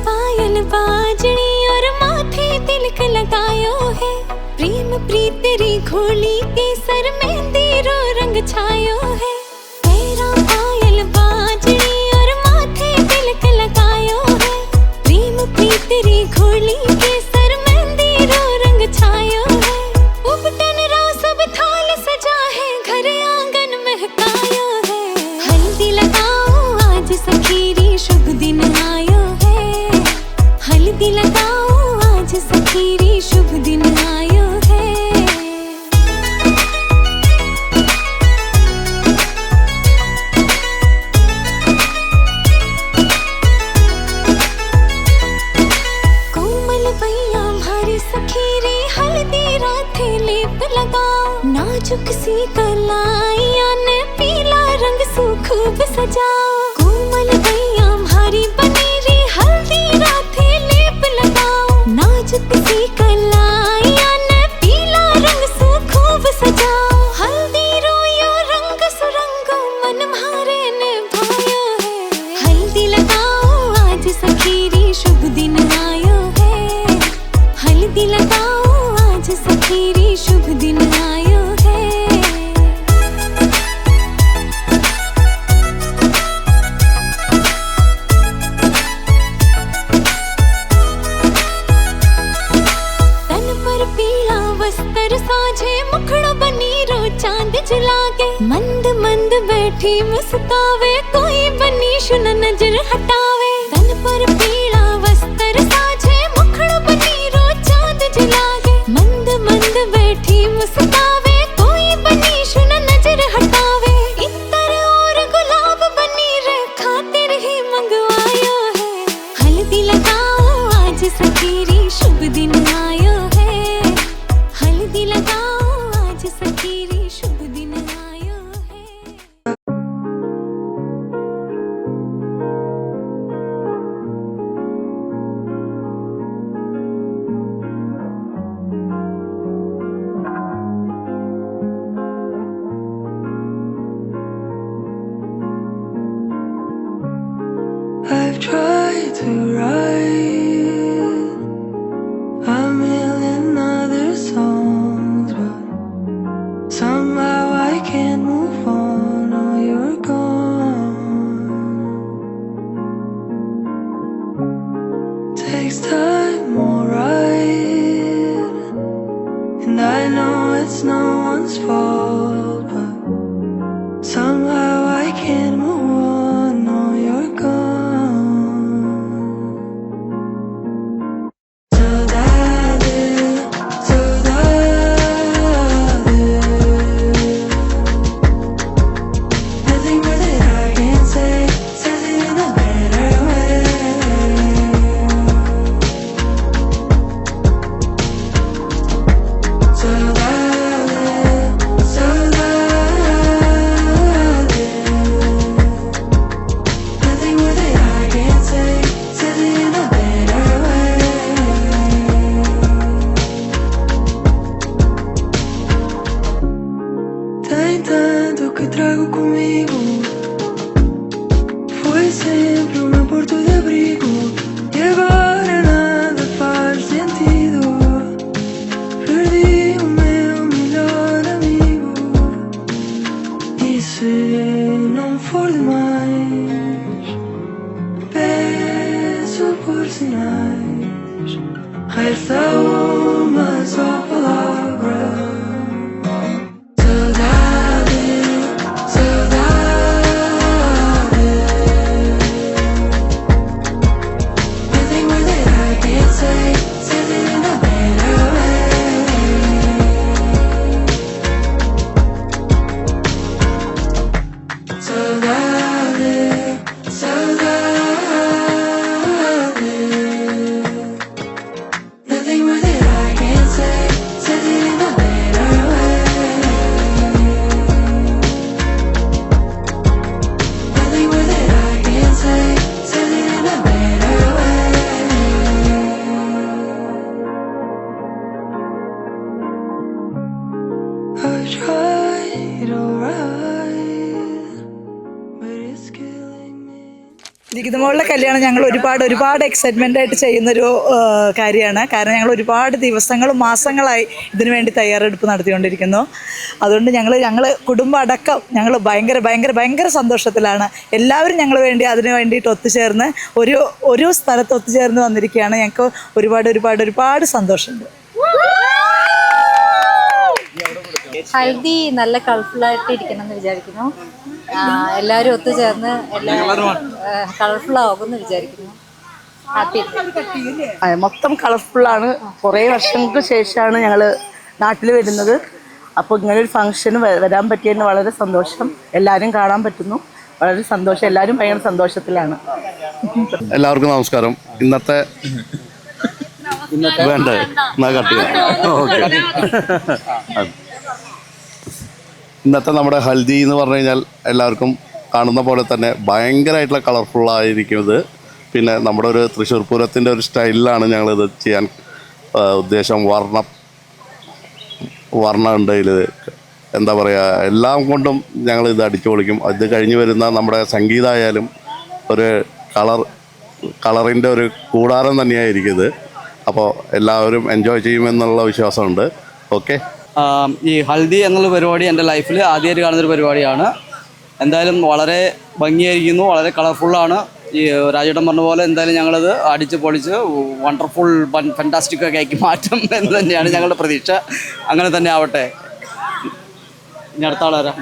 पायल बाजनी और माथे तिलक लगायो है, प्रेम प्रीत री घोली के सर मेहंदी रो रंग छायो है। तेरा पायल बाजनी और माथे तिलक लगायो है, प्रेम प्रीत री घोली के सर मेहंदी रो रंग छायो है। उपटन रा सब थाल सजा है, घर आंगन महकायो है। हल्दी लगाओ आज सखीरी शुभ दिन आयो है, हल्दी लगाओ आज सखीरी शुभ दिन आयो है। कोमल भैया भारी सखीरी हल्दी राथे लेप लगाओ, नाजुक सी कलाइया ने पीला रंग सु खूब सजाओ। कोमल भैया भारी बनेरी हल्दी राथे लेप लगाओ, नाजुक सी कलाइया ने पीला रंग सु खूब सजाओ। हल्दी रोयो रंग सुरंगो मन मारे ने भायो है, हल्दी लगाओ आज सखीरी शुभ दिन आयो है। हल्दी लगाओ आज सखीरी शुभ दिन आयो है। वस्त्र साझे मुखड़ा बनी रो चांद जलागे, मंद मंद बैठी मुस्कावे कोई बनी शुन नजर हटावे। तन पर पीला वस्त्र साझे मुखड़ा बनी रो चांद जलागे, मंद मंद बैठी मुस्कावे कोई बनी शुन नजर हटावे। इत्तर और गुलाब बनी रे खातिर ही मंगवायो है, हल्दी लगाओ आज सखीरी शुभ दिन आयो है। हल्दी लगाओ आज सखीरी शुभ दिन आयो है। I've tried to write a million other songs, but somehow I can't move on. Oh, you're gone. Takes time, alright, and I know it's no one's fault, but somehow I can't move on. Oh, you're gone. Tem tanto que trago comigo, foi sempre o meu porto de abrigo, e agora nada faz sentido. Perdi o meu melhor amigo, e se não for demais, peço paso por sinais. Resta uma só palavra. Saudade, saudade. Nothing more that I can say, says it in a better way. Saudade, saudade. Nothing more that I can say, says it in a better way. Nothing more that I can say, says it in a better way. I tried alright, but it's killing me. ലിഖിതമോളുടെ കല്യാണം ഞങ്ങൾ ഒരുപാട് excitement ആയിട്ട് ചെയ്യുന്നൊരു കാര്യമാണ്. കാരണം ഞങ്ങൾ ഒരുപാട് ദിവസങ്ങളും മാസങ്ങളായി ഇതിനു വേണ്ടി തയ്യാറെടുപ്പ് നടത്തിക്കൊണ്ടിരിക്കുന്നു. അതുകൊണ്ട് ഞങ്ങൾ കുടുംബം അടക്കം ഞങ്ങൾ ഭയങ്കര സന്തോഷത്തിലാണ്. എല്ലാവരും ഞങ്ങൾ വേണ്ടി അതിന് വേണ്ടിയിട്ട് ഒത്തുചേർന്ന് ഒരു സ്ഥലത്ത് ഒത്തുചേർന്ന് വന്നിരിക്കുകയാണ്. ഞങ്ങൾക്ക് ഒരുപാട് സന്തോഷമുണ്ട്. ഹൽദി നല്ല കളർഫുള്ളായിട്ട് ഇരിക്കണം എന്ന് വിചാരിക്കുന്നു. എല്ലാവരും ഒത്തുചേർന്ന് കളർഫുൾ ആകുമെന്ന് വിചാരിക്കുന്നു. ഹാപ്പി. മൊത്തം കളർഫുള്ളാണ്. കുറേ വർഷങ്ങൾക്ക് ശേഷമാണ് ഞങ്ങൾ നാട്ടിൽ വരുന്നത്. അപ്പോൾ ഇങ്ങനൊരു ഫംഗ്ഷന് വരാൻ പറ്റിയതിന് വളരെ സന്തോഷം. എല്ലാവരും കാണാൻ പറ്റുന്നു, വളരെ സന്തോഷം. എല്ലാവരും ഭയങ്കര സന്തോഷത്തിലാണ്. എല്ലാവർക്കും നമസ്കാരം. ഇന്നത്തെ വേണ്ട ഇന്നത്തെ നമ്മുടെ ഹൽദി എന്ന് പറഞ്ഞു കഴിഞ്ഞാൽ എല്ലാവർക്കും കാണുന്ന പോലെ തന്നെ ഭയങ്കരമായിട്ടുള്ള കളർഫുള്ളായിരിക്കുന്നത്. പിന്നെ നമ്മുടെ ഒരു തൃശ്ശൂർ പൂരത്തിൻ്റെ ഒരു സ്റ്റൈലിലാണ് ഞങ്ങളിത് ചെയ്യാൻ ഉദ്ദേശം. വർണ്ണം ഉണ്ട് ഇതിൽ, എന്താ പറയുക, എല്ലാം കൊണ്ടും ഞങ്ങളിത് അടിച്ചു പൊളിക്കും. ഇത് കഴിഞ്ഞ് വരുന്ന നമ്മുടെ സംഗീതമായാലും ഒരു കളറിൻ്റെ ഒരു കൂടാരം തന്നെയായിരിക്കും ഇത്. അപ്പോൾ എല്ലാവരും എൻജോയ് ചെയ്യുമെന്നുള്ള വിശ്വാസമുണ്ട്. ഓക്കെ. ഈ ഹൽദി എന്നുള്ള പരിപാടി എൻ്റെ ലൈഫിൽ ആദ്യമായിട്ട് കാണുന്നൊരു പരിപാടിയാണ്. എന്തായാലും വളരെ ഭംഗിയായിരിക്കുന്നു, വളരെ കളർഫുള്ളാണ്. ഈ രാജേട്ടൻ പറഞ്ഞ പോലെ എന്തായാലും ഞങ്ങളത് അടിച്ച് പൊളിച്ച് വണ്ടർഫുൾ ഫാന്റാസ്റ്റിക് ഒക്കെ ആക്കി മാറ്റും എന്ന് തന്നെയാണ് ഞങ്ങളുടെ പ്രതീക്ഷ. അങ്ങനെ തന്നെ ആവട്ടെ. ഇനി അടുത്ത ആളാരാ?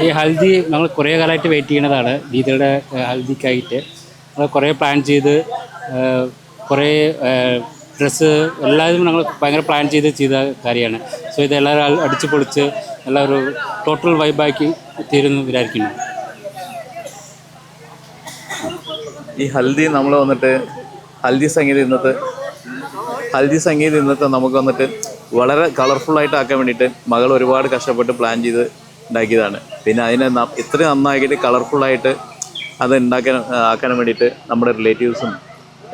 ഈ ഹൽദി ഞങ്ങൾ കുറേ കാലമായിട്ട് വെയിറ്റ് ചെയ്യുന്നതാണ്. ദീദയുടെ ഹൽദിക്കായിട്ട് ഞങ്ങൾ കുറേ പ്ലാൻ ചെയ്ത് കുറേ ഡ്രസ്സ് എല്ലാവരും ഞങ്ങൾ ഭയങ്കര പ്ലാൻ ചെയ്ത കാര്യമാണ്. സോ ഇതെല്ലാവരും അടിച്ച് പൊളിച്ച് എല്ലാവരും ടോട്ടൽ വൈബാക്കി തീരുന്നു വിചാരിക്കുന്നു. ഈ ഹൽദി നമ്മൾ വന്നിട്ട് ഹൽദി സംഗീതം ഇന്നത്തെ നമുക്ക് വന്നിട്ട് വളരെ കളർഫുള്ളായിട്ട് ആക്കാൻ വേണ്ടിയിട്ട് മകൾ ഒരുപാട് കഷ്ടപ്പെട്ട് പ്ലാൻ ചെയ്ത് ഉണ്ടാക്കിയതാണ്. പിന്നെ അതിനെ ഇത്രയും നന്നാക്കിയിട്ട് കളർഫുള്ളായിട്ട് അത് ആക്കാൻ വേണ്ടിയിട്ട് നമ്മുടെ റിലേറ്റീവ്സും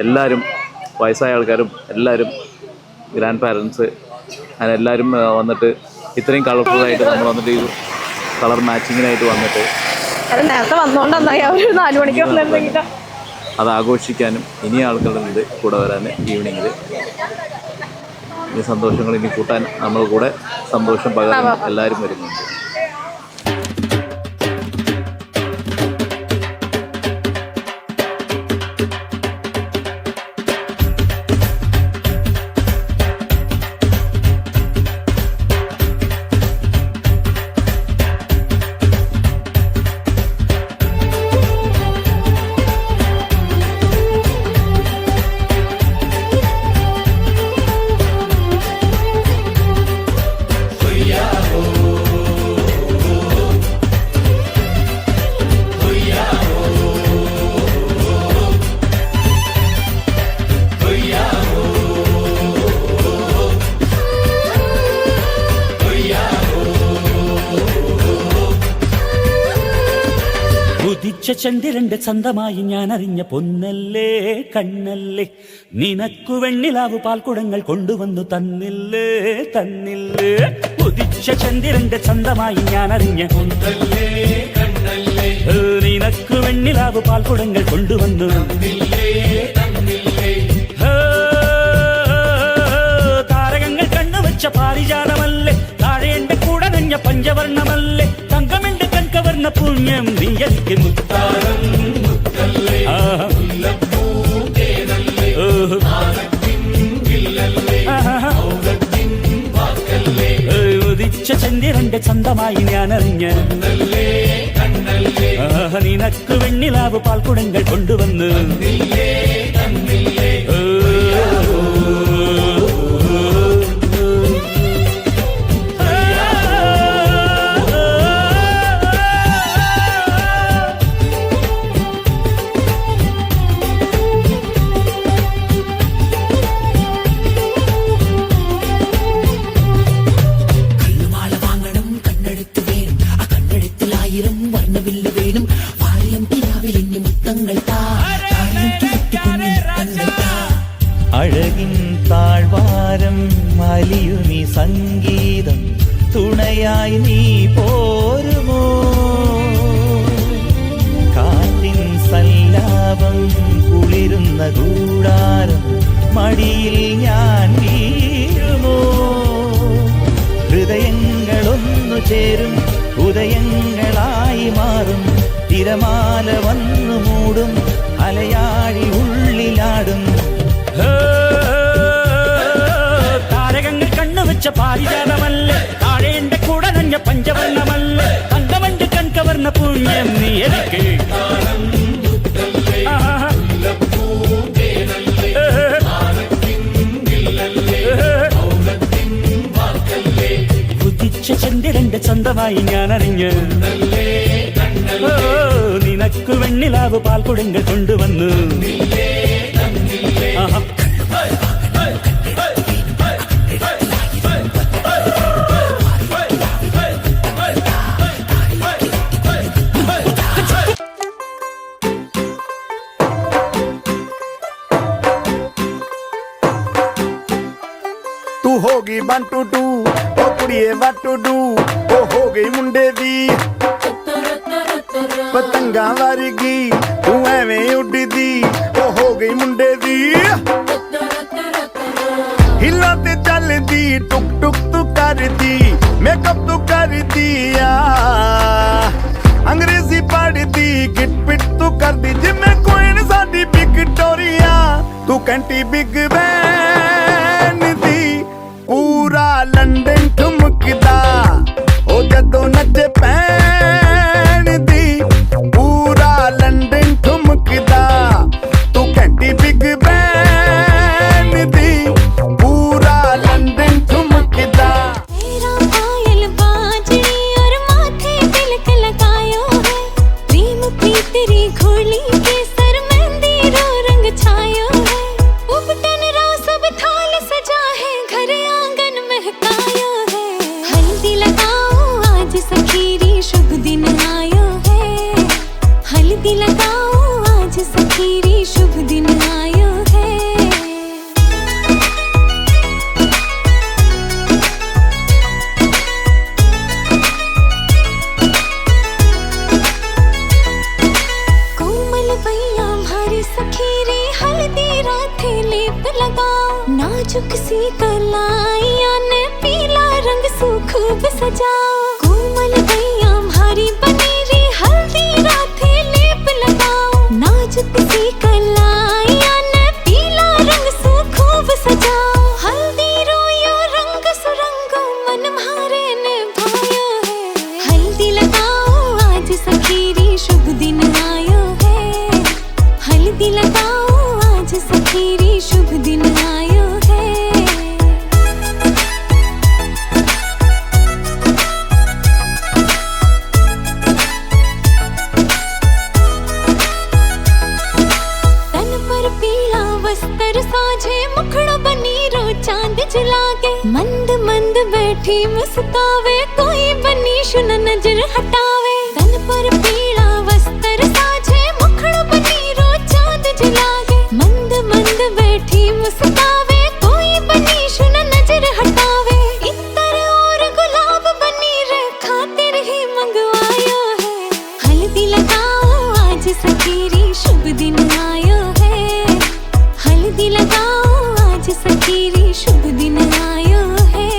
എല്ലാവരും, വയസ്സായ ആൾക്കാരും എല്ലാവരും, ഗ്രാൻഡ് പാരൻസ്, അങ്ങനെ എല്ലാവരും വന്നിട്ട് ഇത്രയും കളർഫുള്ളായിട്ട് നമ്മൾ വന്നിട്ട് ഈ കളർ മാച്ചിങ്ങിനായിട്ട് വന്നിട്ട് നേരത്തെ വന്നുകൊണ്ട് 4 മണിക്ക് അത് ആഘോഷിക്കാനും ഇനി ആൾക്കാരുണ്ട് കൂടെ വരാൻ ഈവനിങ്ങിൽ. ഈ സന്തോഷങ്ങൾ ഇനി കൂട്ടാൻ നമ്മൾ കൂടെ സന്തോഷം പകരാൻ എല്ലാവരും വരുന്നുണ്ട്. ചന്ദ്രന്റെ ചന്തമായി ഞാൻ അറിഞ്ഞ പൊന്നല്ലേ കണ്ണല്ലേ, നിനക്കു വെണ്ണിലാവു പാൽക്കുടങ്ങൾ കൊണ്ടുവന്നു തന്നില്ലേ. ഉദിച്ച ചന്ദ്രന്റെ ചന്തമായി ഞാൻ അറിഞ്ഞ പൊന്നല്ലേ കണ്ണല്ലേ, നിനക്കു വെണ്ണിലാവു പാൽക്കുടങ്ങൾ കൊണ്ടുവന്നു താരകങ്ങൾ കണ്ണുവച്ച പാരിജാതമല്ലേ, താഴേന്റെ കൂടെ നഞ്ഞ പഞ്ചവർണ്ണമല്ലേ, തങ്കമെന്റെ കൺകവർണ്ണ പുണ്യം നീ എനിക്ക് മുത്താരം മുത്തല്ലേ. ചെന്തിടന്റെ ചന്തമായി ഞാൻ അറിഞ്ഞ് നിനക്ക് വെണ്ണിലാവ് പാൽക്കുടങ്ങൾ കൊണ്ടുവന്ന് അഴകിൻ താഴ്വാരം അലിയുമീ സംഗീതം തുണയായി നീ പോരുമോ കാറ്റിൻ സല്ലാപം കുളിരുന്ന കൂടാരം മടിയിൽ ഞാൻ വീഴുമോ ഹൃദയങ്ങളൊന്നു ചേരും ഉദയങ്ങളായി മാറും തിരമാല വന്നു മൂടും അലയാഴി ഉള്ളിലാടും താരകങ്ങൾ കണ്ണുവെച്ച പാരിജാതമല്ലേ താഴേന്റെ കൂടെ നഞ്ഞ പഞ്ചവർണ്ണമല്ലേ തങ്കമണ്ട് കൺകവർണ്ണ പുണ്യം നീ എനിക്ക് ഉദിച്ച ചന്ദ്രന്റെ ചന്തമായി ഞാൻ അറിഞ്ഞ് നിനക്ക് വെണ്ണിലാവ് പാൽക്കുടങ്ങൾ കൊണ്ടുവന്നു तू होगी 1 2 2 ओ कुड़िए what to do ओ हो गई मुंडे दी पतंगा वारगी तू एवें उड़दी ओ हो गई मुंडे दी हिला ते चलदी टुक टुक तू करदी मेकअप तू करदी अंग्रेजी पढ़दी गिट पिट तू करदी जिम्मे कोइन साडी विक्टोरिया तू कंटी बिग बैन दी पूरा लंडन ठुमकदा ओ जदों नचे पैन दी पूरा लंडन ठुमकदा तू घंटी बिग बैन दी पूरा लंडन ठुमकदा तेरा पायल बाजरी और माथे तिलक लगायो है प्रेम प्रीतरी घोली के सर मेहंदी रो रंग छायो है उपटन रा सब थाल सजा है घर आंगन महकायो है हल्दी लगाओ आज सखीरी शुभ दिन आयो है हल्दी लगाओ आज सखीरी शुभ दिन आयो है कोमल भैया भारी सखीरी हल्दी राथे लेप लगाओ नाजुक सी कलाइया ने पीला रंग खूब सजाओ कोमल भैया भारी बनेरी हल्दी राथे लेप लगाओ नाजुक सी कलाइया ने पीला रंग खूब सजाओ हल्दी रोयो रंग सुरंगो मन मारे ने भायो है हल्दी लगाओ आज सखीरी शुभ दिन आयो है हल्दी लगाओ आज सखीरी शुभ दिन आयो है तन पर पीला वस्त्र साझे मुखड़ा बनी रो चांद जलागे मंद मंद बैठी मुस्कावे कोई बनी शुन नजर हटावे तन पर पीला वस्त्र साझे मुखड़ा बनी रो चांद जलागे मंद मंद बैठी मुस्कावे कोई बनी शुन नजर हटावे इतर और गुलाब बनी रे खातिर ही मंगवायो है हल्दी लगाओ आज सखीरी शुभ दिन आयो है हल्दी लगाओ आज सखीरी शुभ दिन आयो है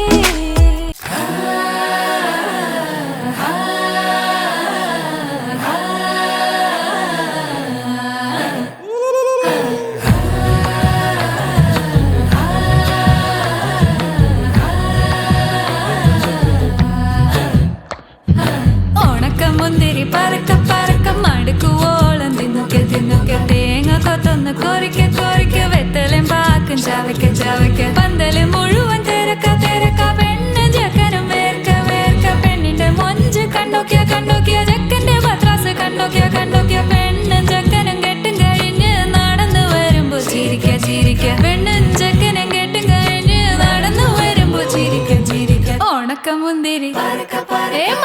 മുന്തിരി പറക്ക പറക്ക മടുക്കുവോളം തിന്നുക്കെ തിന്നുക്കെ തേങ്ങ കൊത്തൊന്ന് കൊറിക്ക കൊറിക്ക വെത്തലും പാക്കും ചവയ്ക്ക ചവയ്ക്ക പന്തല് മുഴുവൻ തിരക്ക തിരക്ക പെണ്ണ് ജക്കനും വേർക്ക വേർക്ക പെണ്ണിന്റെ മൊഞ്ച് കണ്ടോക്കിയ കണ്ടോക്കിയ ജക്കന്റെ പത്രാസ് കണ്ടോക്കിയ കണ്ടോക്കിയ പെണ്ണും ജക്കനും കെട്ടും കഴിഞ്ഞ് നടന്നു വരുമ്പോ ചിരിക്ക ചിരിക്ക പെണ്ണും ജക്കനും കെട്ടും കഴിഞ്ഞ് നടന്നു വരുമ്പോ ചിരിക്ക ചിരിക്ക ഉണക്ക മുന്തിരി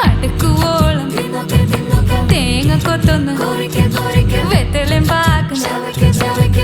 മടുക്കുവോളം തേങ്ങ കൊത്തൊന്ന് വെത്തലും പാക്കും ചവയ്ക്ക ചവയ്ക്ക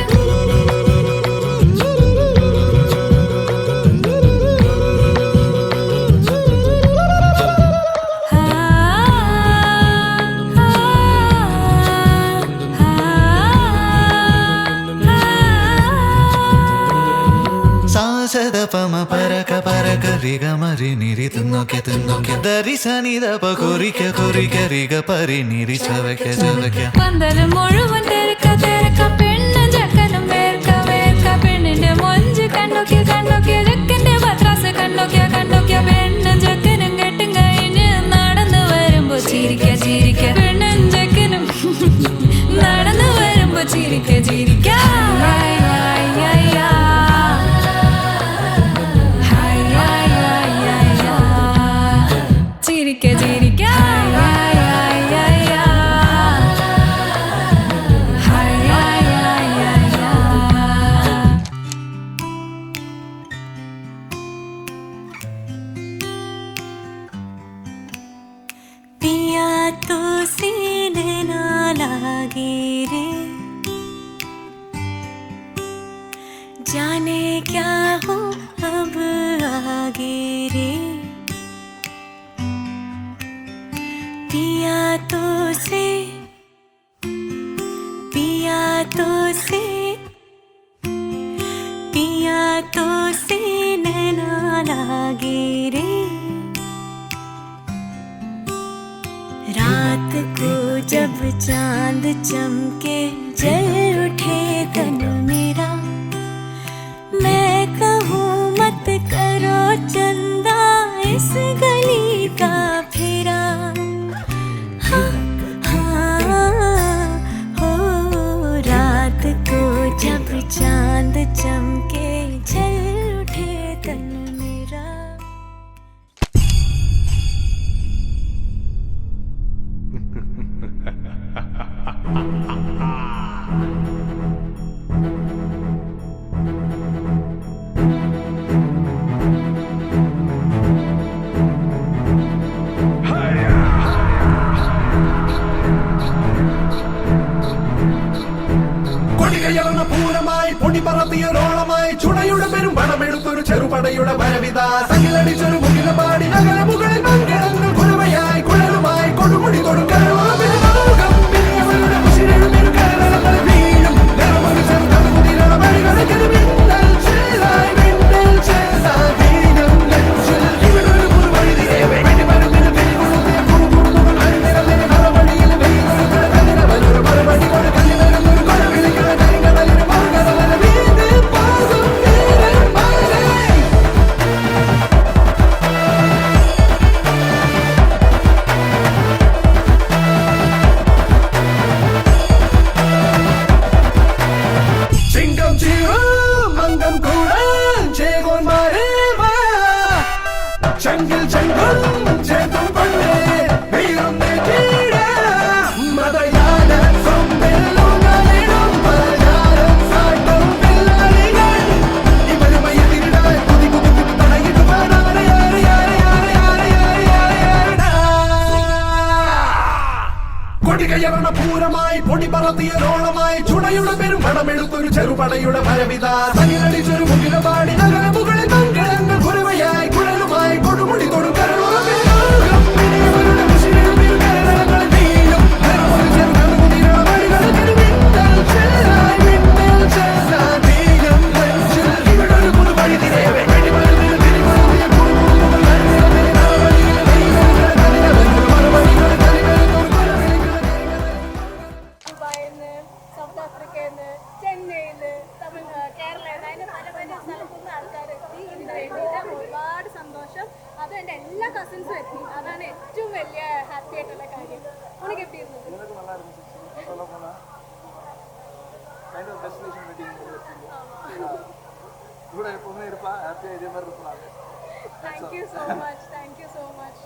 പമ പരക പരക റിഗ മരി നിരി തിന്നോക്കെ തിന്നോക്കെ ദരി സനി ദപ കൊറിക്ക കൊറിക്ക റിഗ പരി നിരി ചവയ്ക്ക ചവയ്ക്ക പന്തല് മുഴുവൻ തിരക്ക തിരക്ക പെണ്ണ് ജക്കനും വേർക്ക വേർക്ക പെണ്ണിന്റെ മൊഞ്ച് കണ്ടോക്കിയ കണ്ടോക്കിയ ജക്കന്റെ പത്രാസ് കണ്ടോക്കിയ കണ്ടോക്കിയ പെണ്ണും ജക്കനും കെട്ടും കഴിഞ്ഞ് നടന്നു വരുമ്പോ ചിരിക്ക ചിരിക്ക പെണ്ണും ജക്കനും നടന്നു വരുമ്പോ ചിരിക്ക ചിരിക്ക ചിരിക്ക ചിരിക്ക पिया तो सीने ना लागे रे जाने क्या हो अब आगे रे पिया तो से पिया तो से पिया तो से नैना लागे रे रात को जब चांद चमके जल उठे तन मेरा मैं कहूँ मत करो चंदा इस गली का फेरा हाँ, हाँ, हो रात को जब चांद चमके जल उठे तन मेरा കൊടികയറുന്ന പൂരമായി പൊടി പറത്തിയൊരോളമായി ചുടയുടെ പെരും പണമെടുത്തൊരു ചെറുപടയുടെ വരവിത സകിലടിച്ചൊരു മുകില പാടി നഗര മുകളിൽ മങ്കിടങ്ങൾ കുരവയായി കുഴലുമായി കൊടുമുടി കൊടുക്കാൻ ചെങ്കിൽ ചെങ്കും ചേത്തും കൊണ്ടേ വീറും നെറ്റിയിട മതയാന സൊമ്പെല്ലുകളിടും പലചാരം സാട്ടും പിള്ളാരികൾ ഇവരുമായി തിരിടാൻ കുതി കുതി കുതി തടയിടുവാനാണ് കൊടികയറണ പൂരമായി പൊടി പറത്തിയൊരോളമായി ചുടയുടെ പെരും പണമെടുത്തൊരു ചെറുപടയുടെ വരവിത സകിലടിച്ചൊരു മുകില പാടി നഗര മുകളിൽ മങ്കിടങ്ങൾ കുരവയായി കുഴലുമായി കൊടുമുടി കൊടുക്കാൻ ഒരുപാട് സന്തോഷം. അത് എൻ്റെ എല്ലാ കസിൻസും എത്തി. അതാണ് ഏറ്റവും വലിയ ഹാപ്പി ആയിട്ടുള്ള കാര്യം. உனக்கு எப்படி இருந்தது? எனக்கு நல்லா இருந்துச்சு சொல்ல போனா கைண்ட் ஆஃப் டெஸ்டினேஷன் வெட்டிங் கூட எப்பவுமே இருப்பா ஹாப்பியாக இதே மாதிரி இருப்பாங்க. Thank you so much.